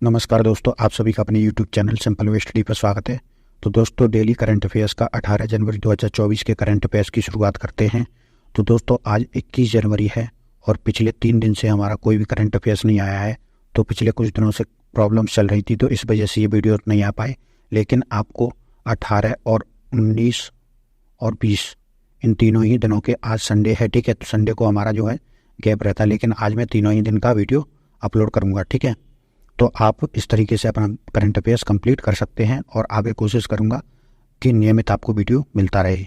नमस्कार दोस्तों, आप सभी का अपने YouTube channel simple way study पर स्वागत है। तो दोस्तों, डेली करंट अफेयर्स का 18 जनवरी 2024 के करंट अफेयर्स की शुरुआत करते हैं। तो दोस्तों, आज 21 जनवरी है और पिछले 3 दिन से हमारा कोई भी करंट अफेयर्स नहीं आया है। तो पिछले कुछ दिनों से प्रॉब्लम्स चल रही थी, तो इस वजह से ये वीडियो नहीं आ पाए। लेकिन आपको 18 और 19 और 20 इन तीनों ही दिनों के, आज संडे है, ठीक है, तो संडे को हमारा जो है गैप रहता है, लेकिन आज मैं तीनों ही दिन का वीडियो अपलोड करूँगा, ठीक है। तो आप इस तरीके से अपना करंट अफेयर्स कंप्लीट कर सकते हैं और आगे कोशिश करूंगा कि नियमित आपको वीडियो मिलता रहे।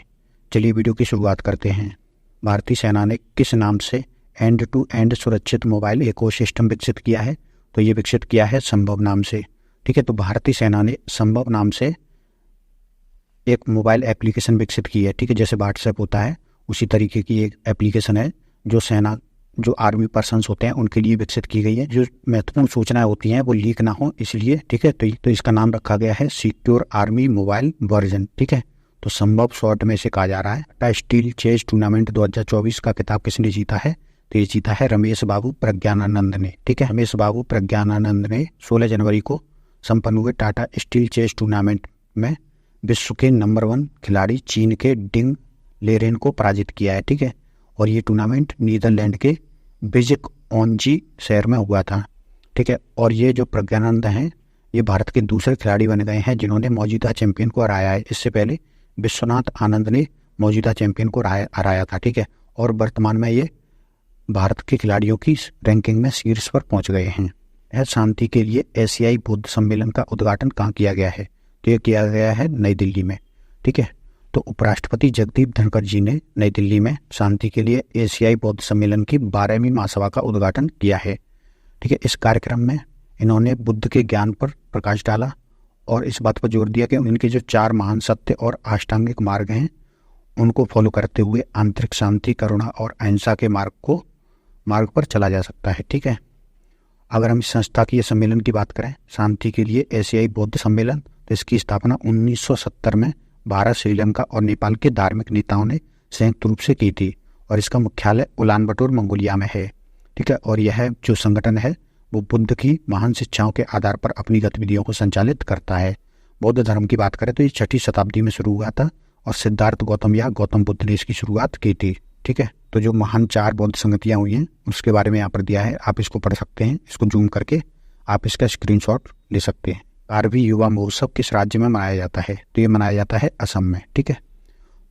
चलिए वीडियो की शुरुआत करते हैं। भारतीय सेना ने किस नाम से एंड टू एंड सुरक्षित मोबाइल इकोसिस्टम विकसित किया है? तो ये विकसित किया है संभव नाम से, ठीक है। तो भारतीय सेना ने संभव नाम से एक मोबाइल एप्लीकेशन विकसित की है, ठीक है। जैसे व्हाट्सएप होता है उसी तरीके की एक एप्लीकेशन है जो आर्मी पर्सन्स होते हैं उनके लिए विकसित की गई है। जो महत्वपूर्ण सूचनाएं होती हैं वो लीक ना हो इसलिए, ठीक है। तो इसका नाम रखा गया है सिक्योर आर्मी मोबाइल वर्जन, ठीक है। तो संभव शॉर्ट में इसे कहा जा रहा है। टाटा स्टील चेस टूर्नामेंट 2024 का खिताब किसने जीता है? तो ये जीता है रमेश बाबू प्रज्ञानानंद ने, ठीक है। रमेश बाबू प्रज्ञानानंद ने 16 जनवरी को संपन्न हुए टाटा स्टील चेस टूर्नामेंट में विश्व के नंबर 1 खिलाड़ी चीन के डिंग लेरेन को पराजित किया है, ठीक है। और ये टूर्नामेंट नीदरलैंड के बिजिक ओंजी शहर में हुआ था, ठीक है। और ये जो प्रज्ञानंद हैं ये भारत के दूसरे खिलाड़ी बन गए हैं जिन्होंने मौजूदा चैंपियन को हराया है। इससे पहले विश्वनाथ आनंद ने मौजूदा चैंपियन को हराया था, ठीक है। और वर्तमान में ये भारत के खिलाड़ियों की रैंकिंग में शीर्ष पर पहुंच गए हैं। यह शांति के लिए एशियाई बौद्ध सम्मेलन का उद्घाटन कहाँ किया गया है? तो ये किया गया है नई दिल्ली में, ठीक है। तो उपराष्ट्रपति जगदीप धनखड़ जी ने नई दिल्ली में शांति के लिए एशियाई बौद्ध सम्मेलन की 12वीं महासभा का उद्घाटन किया है, ठीक है। इस कार्यक्रम में इन्होंने बुद्ध के ज्ञान पर प्रकाश डाला और इस बात पर जोर दिया कि उनके जो 4 महान सत्य और अष्टांगिक मार्ग हैं उनको फॉलो करते हुए आंतरिक शांति, करुणा और अहिंसा के मार्ग पर चला जा सकता है, ठीक है। अगर हम इस संस्था की सम्मेलन की बात करें, शांति के लिए एशियाई बौद्ध सम्मेलन, तो इसकी स्थापना 1970 में भारत, श्रीलंका और नेपाल के धार्मिक नेताओं ने संयुक्त रूप से की थी और इसका मुख्यालय उलानबटोर मंगोलिया में है, ठीक है। और यह जो संगठन है वो बुद्ध की महान शिक्षाओं के आधार पर अपनी गतिविधियों को संचालित करता है। बौद्ध धर्म की बात करें तो ये 6वीं शताब्दी में शुरू हुआ था और सिद्धार्थ गौतम या गौतम बुद्ध ने इसकी शुरुआत की थी, ठीक है। तो जो महान 4 बौद्ध संगतियाँ हुई हैं उसके बारे में यहाँ पर दिया है, आप इसको पढ़ सकते हैं। इसको जूम करके आप इसका स्क्रीनशॉट ले सकते हैं। कारवी युवा महोत्सव किस राज्य में मनाया जाता है? तो ये मनाया जाता है असम में, ठीक है।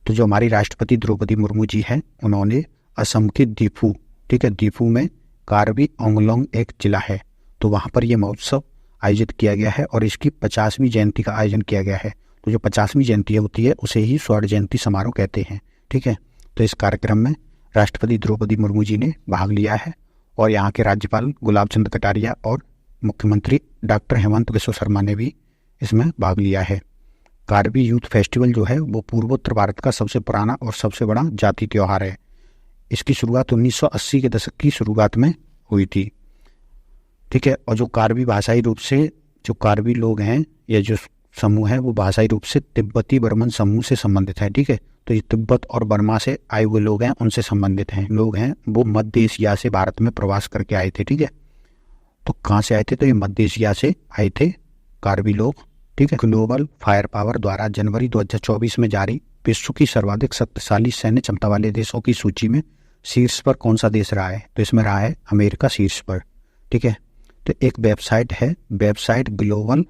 तो जो हमारी राष्ट्रपति द्रौपदी मुर्मू जी हैं उन्होंने असम के दीफू, ठीक है, दीफू में कार्बी आंगलोंग एक जिला है, तो वहाँ पर यह महोत्सव आयोजित किया गया है और इसकी 50वीं जयंती का आयोजन किया गया है। तो जो 50वीं जयंती होती है उसे ही स्वर्ण जयंती समारोह कहते हैं, ठीक है। तो इस कार्यक्रम में राष्ट्रपति द्रौपदी मुर्मू जी ने भाग लिया है और यहाँ के राज्यपाल गुलाब चंद कटारिया और मुख्यमंत्री डॉक्टर हेमंत बिश्व शर्मा ने भी इसमें भाग लिया है। कार्बी यूथ फेस्टिवल जो है वो पूर्वोत्तर भारत का सबसे पुराना और सबसे बड़ा जातीय त्यौहार है। इसकी शुरुआत 1980 के दशक की शुरुआत में हुई थी, ठीक है। और जो कार्बी भाषाई रूप से जो कार्बी लोग हैं, ये जो समूह है वो भाषाई रूप से तिब्बती बर्मन समूह से संबंधित है, ठीक है। तो ये तिब्बत और बर्मा से आए हुए लोग हैं, उनसे संबंधित हैं लोग हैं। वो मध्य एशिया से भारत में प्रवास करके आए थे, ठीक है। तो कहाँ से आए थे? तो ये मध्य एशिया से आए थे कार्बी लोग, ठीक है। ग्लोबल फायर पावर द्वारा जनवरी 2024 में जारी विश्व की सर्वाधिक शक्तिशाली सैन्य क्षमता वाले देशों की सूची में शीर्ष पर कौन सा देश रहा है? तो इसमें रहा है अमेरिका शीर्ष पर, ठीक है। तो एक वेबसाइट है, वेबसाइट ग्लोबल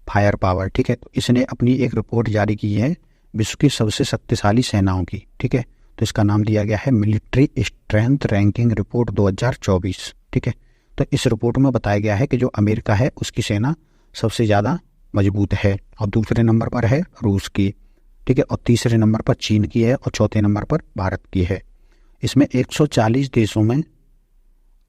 फायर पावर, ठीक है। तो इसने अपनी एक रिपोर्ट जारी की है विश्व की सबसे शक्तिशाली सेनाओं की, ठीक है। तो इसका नाम दिया गया है मिलिट्री स्ट्रेंथ रैंकिंग रिपोर्ट 2024, ठीक है। तो इस रिपोर्ट में बताया गया है कि जो अमेरिका है उसकी सेना सबसे ज़्यादा मजबूत है और दूसरे नंबर पर है रूस की, ठीक है। और तीसरे नंबर पर चीन की है और चौथे नंबर पर भारत की है। इसमें 140 देशों में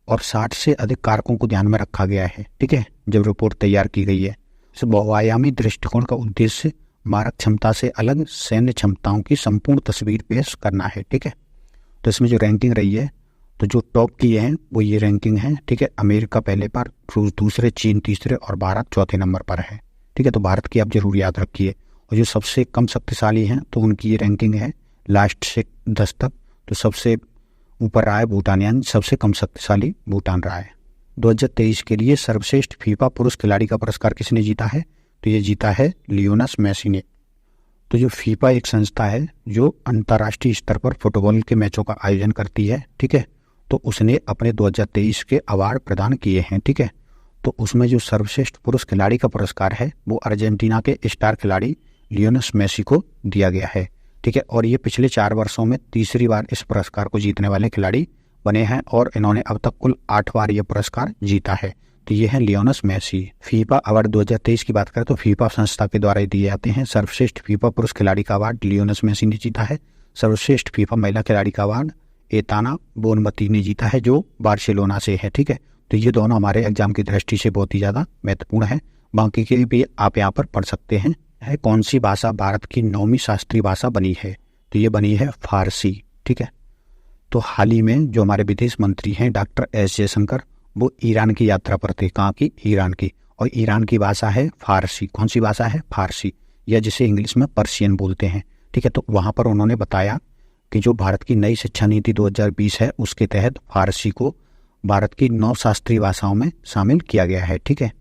और 60 से अधिक कारकों को ध्यान में रखा गया है, ठीक है, जब रिपोर्ट तैयार की गई है। इस बहुआयामी दृष्टिकोण का उद्देश्य मारक क्षमता से अलग सैन्य क्षमताओं की संपूर्ण तस्वीर पेश करना है, ठीक है। तो इसमें जो रैंकिंग रही है, तो जो टॉप की है वो ये रैंकिंग है, ठीक है। अमेरिका पहले पर, रूस दूसरे, चीन तीसरे और भारत चौथे नंबर पर है, ठीक है। तो भारत की आप जरूर याद रखिए। और जो सबसे कम शक्तिशाली हैं तो उनकी ये रैंकिंग है लास्ट से 10 तक। तो सबसे ऊपर रहा है भूटान, यानी सबसे कम शक्तिशाली भूटान रहा है। 2023 के लिए सर्वश्रेष्ठ फीफा पुरुष खिलाड़ी का पुरस्कार किसने जीता है? तो ये जीता है लियोनेल मेसी ने। तो जो फीफा एक संस्था है जो अंतर्राष्ट्रीय स्तर पर फुटबॉल के मैचों का आयोजन करती है, ठीक है, तो उसने अपने 2023 के अवार्ड प्रदान किए हैं, ठीक है। तो उसमें जो सर्वश्रेष्ठ पुरुष खिलाड़ी का पुरस्कार है वो अर्जेंटीना के स्टार खिलाड़ी लियोनेल मेसी को दिया गया है, ठीक है। और ये पिछले 4 वर्षों में तीसरी बार इस पुरस्कार को जीतने वाले खिलाड़ी बने हैं और इन्होंने अब तक कुल 8 बार ये पुरस्कार जीता है। तो ये है लियोनेल मेसी। फीफा अवार्ड 2023 की बात करें तो फीफा संस्था के द्वारा दिए जाते हैं। सर्वश्रेष्ठ फीफा पुरुष खिलाड़ी का अवार्ड लियोनेल मेसी ने जीता है। सर्वश्रेष्ठ फीफा महिला खिलाड़ी का अवार्ड एताना बोनमती ने जीता है जो बार्सिलोना से है, ठीक है। तो ये दोनों हमारे एग्जाम की दृष्टि से बहुत ही ज़्यादा महत्वपूर्ण है। बाकी के भी आप यहाँ पर पढ़ सकते हैं। है कौन सी भाषा भारत की 9वीं शास्त्रीय भाषा बनी है? तो ये बनी है फारसी, ठीक है। तो हाल ही में जो हमारे विदेश मंत्री हैं डॉक्टर एस जयशंकर, वो ईरान की यात्रा पर थे। कहाँ की? ईरान की। और ईरान की भाषा है फारसी। कौन सी भाषा है? फारसी, या जिसे इंग्लिश में पर्शियन बोलते हैं, ठीक है। तो वहाँ पर उन्होंने बताया कि जो भारत की नई शिक्षा नीति 2020 है उसके तहत फारसी को भारत की 9 शास्त्रीय भाषाओं में शामिल किया गया है, ठीक है।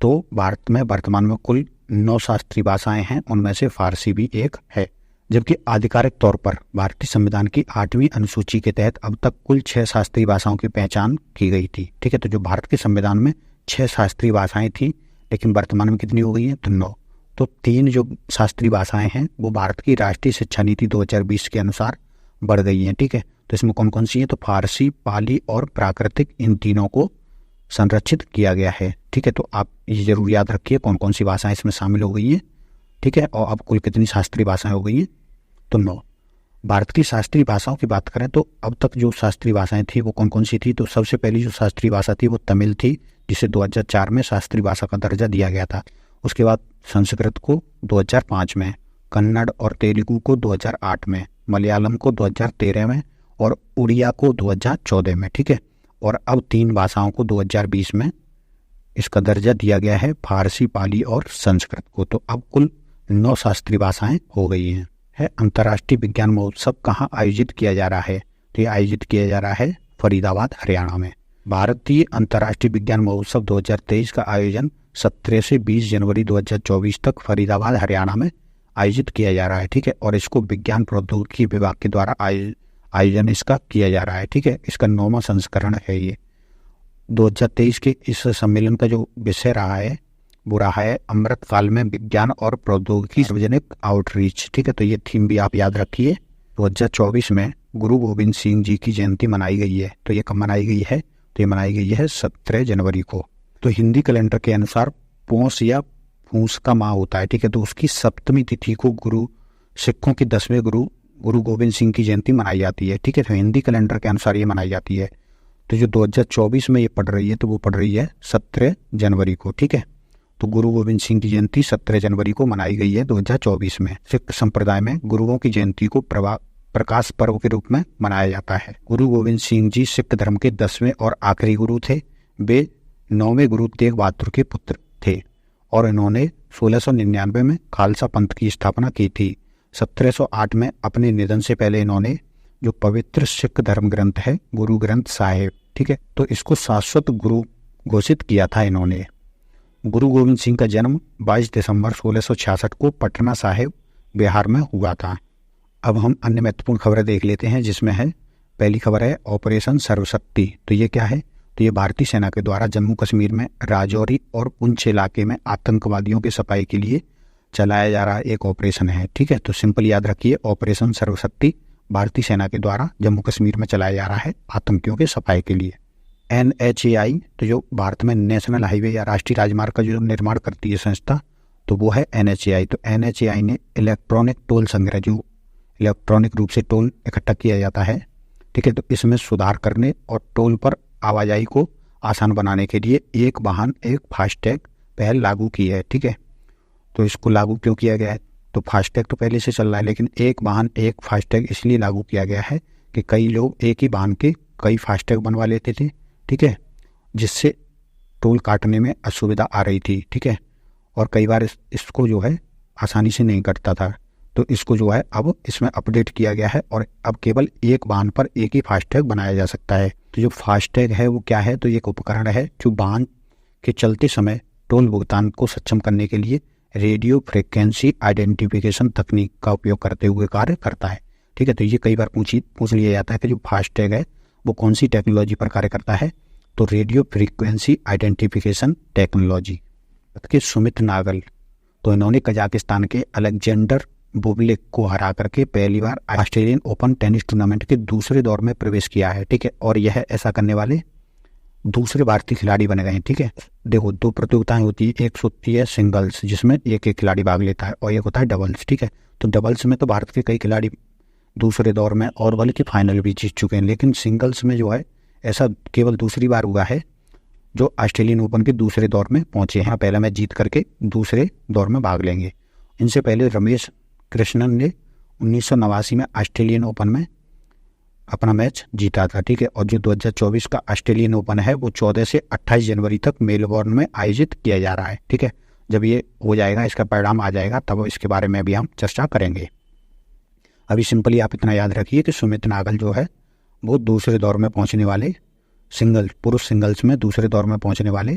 तो भारत में वर्तमान में कुल 9 शास्त्रीय भाषाएं हैं, उनमें से फारसी भी एक है। जबकि आधिकारिक तौर पर भारतीय संविधान की 8वीं अनुसूची के तहत अब तक कुल 6 शास्त्रीय भाषाओं की पहचान की गई थी, ठीक है। तो जो भारत के संविधान में 6 शास्त्रीय भाषाएं थी, लेकिन वर्तमान में कितनी हो गई हैं? तो 9। तो 3 जो शास्त्रीय भाषाएं हैं वो भारत की राष्ट्रीय शिक्षा नीति 2020 के अनुसार बढ़ गई हैं, ठीक है। तो इसमें कौन कौन सी है? तो फारसी, पाली और प्राकृतिक, इन तीनों को संरक्षित किया गया है, ठीक है। तो आप ये जरूर याद रखिए कौन कौन सी भाषाएं इसमें शामिल हो गई हैं, ठीक है। और अब कुल कितनी शास्त्रीय भाषाएं हो गई हैं? तो 9। भारत की शास्त्रीय भाषाओं की बात करें तो अब तक जो शास्त्रीय भाषाएं थी वो कौन कौन सी थी? तो सबसे पहली जो शास्त्रीय भाषा थी वो तमिल थी, जिसे 2004 में शास्त्रीय भाषा का दर्जा दिया गया था। उसके बाद संस्कृत को 2005 में, कन्नड़ और तेलुगु को 2008 में, मलयालम को 2013 में और उड़िया को 2014 में, ठीक है। और अब 3 भाषाओं को 2020 में इसका दर्जा दिया गया है, फारसी, पाली और संस्कृत को। तो अब कुल 9 शास्त्रीय भाषाएं हो गई हैं। है अंतर्राष्ट्रीय विज्ञान महोत्सव कहाँ आयोजित किया जा रहा है? तो ये आयोजित किया जा रहा है फरीदाबाद, हरियाणा में। भारतीय अंतर्राष्ट्रीय विज्ञान महोत्सव 2023 का आयोजन 17 से 20 जनवरी 2024 तक फरीदाबाद, हरियाणा में आयोजित किया जा रहा है, ठीक है। और इसको विज्ञान प्रौद्योगिकी विभाग के द्वारा आयोजन इसका किया जा रहा है, ठीक है। इसका 9वां संस्करण है ये। 2023 के इस सम्मेलन का जो विषय रहा है वो रहा है अमृत काल में विज्ञान और प्रौद्योगिकी सार्वजनिक आउटरीच, ठीक है। तो ये थीम भी आप याद रखिए। 2024 में गुरु गोविंद सिंह जी की जयंती मनाई गई है। तो ये कब मनाई गई है? तो ये मनाई गई है 17 जनवरी को। तो हिंदी कैलेंडर के अनुसार पौष या पूस का माह होता है, ठीक है। तो उसकी 7वीं तिथि को सिखों के 10वें गुरु गोविंद सिंह की जयंती मनाई जाती है, ठीक है। तो हिंदी कैलेंडर के अनुसार ये मनाई जाती है। तो जो 2024 में ये पड़ रही है तो वो पड़ रही है 17 जनवरी को, ठीक है। तो गुरु गोविंद सिंह की जयंती 17 जनवरी को मनाई गई है 2024 में। सिख संप्रदाय में गुरुओं की जयंती को प्रकाश पर्व के रूप में मनाया जाता है। गुरु गोविंद सिंह जी सिख धर्म के 10वें और आखिरी गुरु थे। वे 9वें गुरु तेग बहादुर के पुत्र थे और इन्होंने 1699 में खालसा पंथ की स्थापना की थी। 1708 में अपने निधन से पहले इन्होंने जो पवित्र सिख धर्म ग्रंथ है गुरु ग्रंथ साहिब, ठीक है, तो इसको शाश्वत गुरु घोषित किया था इन्होंने। गुरु गोविंद सिंह का जन्म 22 दिसंबर 1666 को पटना साहिब, बिहार में हुआ था। अब हम अन्य महत्वपूर्ण खबरें देख लेते हैं, जिसमें है पहली खबर है ऑपरेशन सर्वशक्ति। तो ये क्या है? तो ये भारतीय सेना के द्वारा जम्मू कश्मीर में राजौरी और पुंछ इलाके में आतंकवादियों की सफाई के लिए चलाया जा रहा एक ऑपरेशन है, ठीक है। तो सिंपल याद रखिए, ऑपरेशन सर्वशक्ति भारतीय सेना के द्वारा जम्मू कश्मीर में चलाया जा रहा है आतंकियों के सफाई के लिए। NHAI, तो जो भारत में नेशनल हाईवे या राष्ट्रीय राजमार्ग का जो निर्माण करती है संस्था, तो वो है NHAI। तो NHAI ने इलेक्ट्रॉनिक टोल संग्रह, जो इलेक्ट्रॉनिक रूप से टोल इकट्ठा किया जाता है, ठीक है, तो इसमें सुधार करने और टोल पर आवाजाही को आसान बनाने के लिए एक वाहन एक फास्टैग पहल लागू की है, ठीक है। तो इसको लागू क्यों किया गया है? तो फास्टैग तो पहले से चल रहा है, लेकिन एक वाहन एक फास्टैग इसलिए लागू किया गया है कि कई लोग एक ही वाहन के कई फास्टैग बनवा लेते थे, ठीक है, जिससे टोल काटने में असुविधा आ रही थी, ठीक है। और कई बार इसको जो है आसानी से नहीं कटता था। तो इसको जो है अब इसमें अपडेट किया गया है और अब केवल एक वाहन पर एक ही फास्टैग बनाया जा सकता है। तो जो फास्टैग है वो क्या है, तो एक उपकरण है जो वाहन के चलते समय टोल भुगतान को सक्षम करने के लिए रेडियो फ्रिक्वेंसी आइडेंटिफिकेशन तकनीक का उपयोग करते हुए कार्य करता है। ठीक है, तो ये कई बार पूछ लिया जाता है कि जो फास्टैग है वो कौन सी टेक्नोलॉजी पर कार्य करता है, तो रेडियो फ्रीक्वेंसी आइडेंटिफिकेशन टेक्नोलॉजी। के सुमित नागल, तो इन्होंने कजाकिस्तान के अलेक्जेंडर बुबलिक को हरा करके पहली बार ऑस्ट्रेलियन ओपन टेनिस टूर्नामेंट के दूसरे दौर में प्रवेश किया है। ठीक है, और यह ऐसा करने वाले दूसरे भारतीय खिलाड़ी बने गए हैं। ठीक है, देखो दो प्रतियोगिताएं होती है, एक होती है सिंगल्स जिसमें एक एक खिलाड़ी भाग लेता है और एक होता है डबल्स। ठीक है, तो डबल्स में तो भारत के कई खिलाड़ी दूसरे दौर में और बल्कि फाइनल भी जीत चुके हैं, लेकिन सिंगल्स में जो है ऐसा केवल दूसरी बार हुआ है जो ऑस्ट्रेलियन ओपन के दूसरे दौर में पहुंचे हैं। पहला मैच जीत करके दूसरे दौर में भाग लेंगे। इनसे पहले रमेश कृष्णन ने 1989 में ऑस्ट्रेलियन ओपन में अपना मैच जीता था। ठीक है, और जो 2024 का ऑस्ट्रेलियन ओपन है वो 14 से 28 जनवरी तक मेलबोर्न में आयोजित किया जा रहा है। ठीक है, जब ये हो जाएगा, इसका परिणाम आ जाएगा, तब इसके बारे में भी हम चर्चा करेंगे। अभी सिंपली आप इतना याद रखिए कि सुमित नागल जो है वो दूसरे दौर में पहुंचने वाले पुरुष सिंगल्स में दूसरे दौर में पहुंचने वाले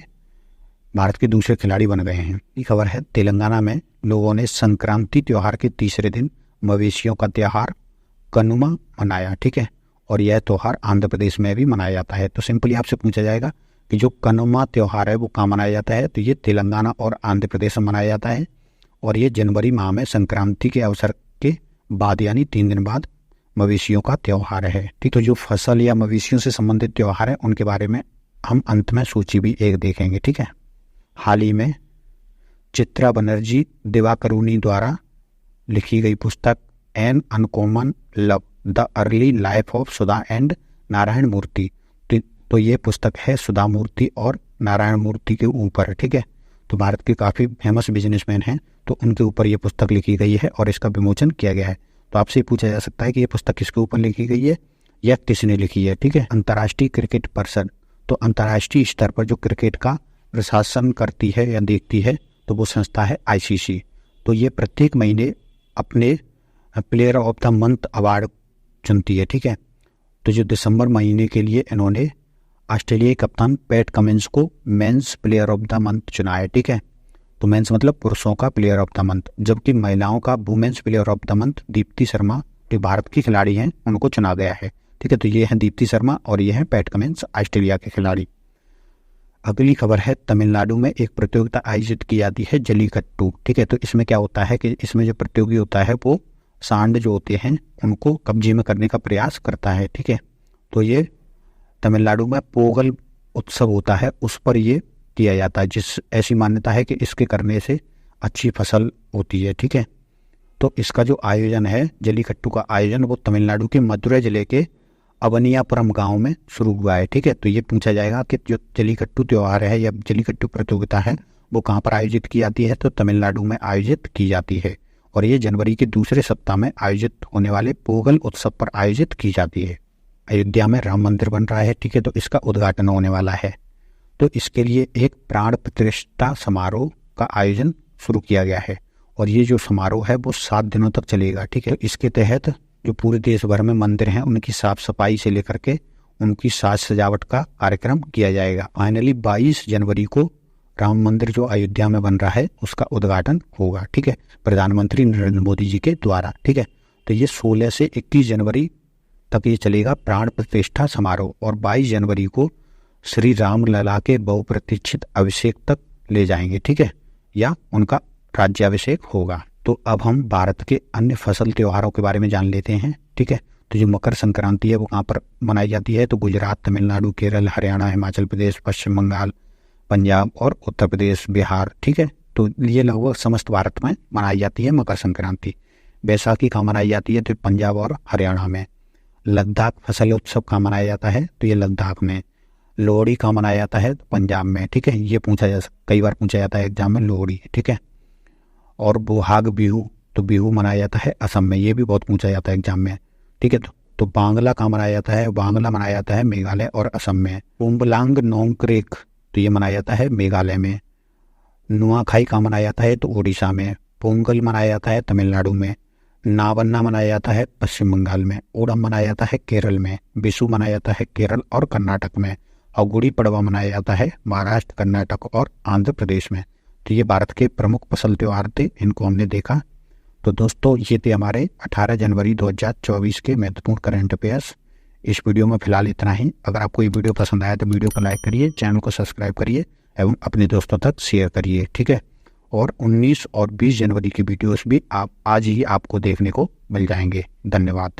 भारत के दूसरे खिलाड़ी बन गए हैं। ये खबर है, तेलंगाना में लोगों ने संक्रांति त्योहार के तीसरे दिन मवेशियों का त्योहार कनुमा मनाया। ठीक है, और यह त्योहार आंध्र प्रदेश में भी मनाया जाता है। तो सिंपली आपसे पूछा जाएगा कि जो कनुमा त्योहार है वो कहाँ मनाया जाता है, तो ये तेलंगाना और आंध्र प्रदेश में मनाया जाता है और ये जनवरी माह में संक्रांति के अवसर के बाद यानी 3 दिन बाद मवेशियों का त्योहार है। ठीक, तो जो फसल या मवेशियों से संबंधित त्योहार है उनके बारे में हम अंत में सूची भी एक देखेंगे। ठीक है, हाल ही में चित्रा बनर्जी दिवाकरुणी द्वारा लिखी गई पुस्तक an uncommon love the early life of Sudha and Narayana Murthy, तो ये पुस्तक है सुधा मूर्ति और नारायण मूर्ति के ऊपर। ठीक है, तो भारत के काफ़ी फेमस बिजनेसमैन हैं, तो उनके ऊपर ये पुस्तक लिखी गई है और इसका विमोचन किया गया है। तो आपसे पूछा जा सकता है कि ये पुस्तक किसके ऊपर लिखी गई है या किसने लिखी है। ठीक है, अंतर्राष्ट्रीय क्रिकेट परिषद, तो अंतर्राष्ट्रीय स्तर पर जो क्रिकेट का प्रशासन करती है या देखती है तो वो संस्था है ICC। तो ये प्रत्येक महीने अपने player of the month award चुनती है। ठीक है, तो जो दिसंबर महीने के लिए इन्होंने ऑस्ट्रेलियाई कप्तान पैट कमिंस को men's player of the month चुना है। ठीक है, तो मेंस मतलब पुरुषों का प्लेयर ऑफ द मंथ, जबकि महिलाओं का women's player of the month Deepti Sharma जो भारत की खिलाड़ी हैं उनको चुना गया है। ठीक है, तो ये हैं दीप्ति शर्मा और ये हैं पैट कमिंस ऑस्ट्रेलिया के खिलाड़ी। अगली खबर है, तमिलनाडु में एक प्रतियोगिता आयोजित की जाती है जल्लीकट्टू। ठीक है, तो इसमें क्या होता है कि इसमें जो प्रतियोगी होता है वो सांड जो होते हैं उनको कब्जे में करने का प्रयास करता है। ठीक है, तो ये तमिलनाडु में पोगल उत्सव होता है उस पर ये किया जाता है, जिस ऐसी मान्यता है कि इसके करने से अच्छी फसल होती है। ठीक है, तो इसका जो आयोजन है जल्लीकट्टू का आयोजन वो तमिलनाडु के मदुरै जिले के अवनियापुरम गांव में शुरू हुआ है। ठीक है, तो ये पूछा जाएगा कि जो जल्लीकट्टू त्यौहार है या जल्लीकट्टू प्रतियोगिता है वो कहाँ पर आयोजित की जाती है, तो तमिलनाडु में आयोजित की जाती है और ये जनवरी के दूसरे सप्ताह में आयोजित होने वाले पोगल उत्सव पर आयोजित की जाती है। अयोध्या में राम मंदिर बन रहा है। ठीक है, तो इसका उद्घाटन होने वाला है, तो इसके लिए एक प्राण प्रतिष्ठा समारोह का आयोजन शुरू किया गया है और ये जो समारोह है वो 7 दिनों तक चलेगा। ठीक है, इसके तहत जो पूरे देश भर में मंदिर हैं उनकी साफ सफाई से लेकर के उनकी साज सजावट का कार्यक्रम किया जाएगा। फाइनली 22 जनवरी को राम मंदिर जो अयोध्या में बन रहा है उसका उद्घाटन होगा। ठीक है, प्रधानमंत्री नरेंद्र मोदी जी के द्वारा। ठीक है, तो ये 16 से 21 जनवरी तक ये चलेगा प्राण प्रतिष्ठा समारोह और 22 जनवरी को श्री राम लला के बहुप्रतीक्षित अभिषेक तक ले जाएंगे। ठीक है, या उनका राज्याभिषेक होगा। तो अब हम भारत के अन्य फसल त्योहारों के बारे में जान लेते हैं। ठीक है, तो जो मकर संक्रांति है वो कहाँ पर मनाई जाती है, तो गुजरात, तमिलनाडु, केरल, हरियाणा, हिमाचल प्रदेश, पश्चिम बंगाल, पंजाब और उत्तर प्रदेश, बिहार। ठीक है, तो ये लगभग समस्त भारत में मनाई जाती है मकर संक्रांति। बैसाखी कहाँ मनाई जाती है, तो पंजाब और हरियाणा में। लद्दाख फसल उत्सव कहाँ मनाया जाता है, तो ये लद्दाख में। लोहड़ी कहाँ मनाया जाता है, तो पंजाब में। ठीक है, ये कई बार पूछा जाता है एग्जाम में लोहड़ी। ठीक है, और बोहाग बिहू, तो बिहू मनाया जाता है असम में, ये भी बहुत पूछा जाता है एग्जाम में। ठीक है, तो बांग्ला कहाँ मनाया जाता है, बांग्ला मनाया जाता है मेघालय और असम में। उम्बलांग नोंगक्रेक, तो ये मनाया जाता है मेघालय में। नुआखाई कहाँ मनाया जाता है, तो उड़ीसा में। पोंगल मनाया जाता है तमिलनाडु में। नावन्ना मनाया जाता है पश्चिम बंगाल में, ओणम मनाया जाता है केरल में, विशु मनाया जाता है केरल और कर्नाटक में, और गुड़ी पड़वा मनाया जाता है महाराष्ट्र, कर्नाटक और आंध्र प्रदेश में। तो ये भारत के प्रमुख फसल त्यौहार थे, इनको हमने देखा। तो दोस्तों ये थे हमारे 18 जनवरी 2024 के महत्वपूर्ण करंट अफेयर्स। इस वीडियो में फिलहाल इतना ही। अगर आपको ये वीडियो पसंद आया तो वीडियो को लाइक करिए, चैनल को सब्सक्राइब करिए एवं अपने दोस्तों तक शेयर करिए, ठीक है। और 19 और 20 जनवरी की वीडियोस भी आप आज ही आपको देखने को मिल जाएंगे। धन्यवाद।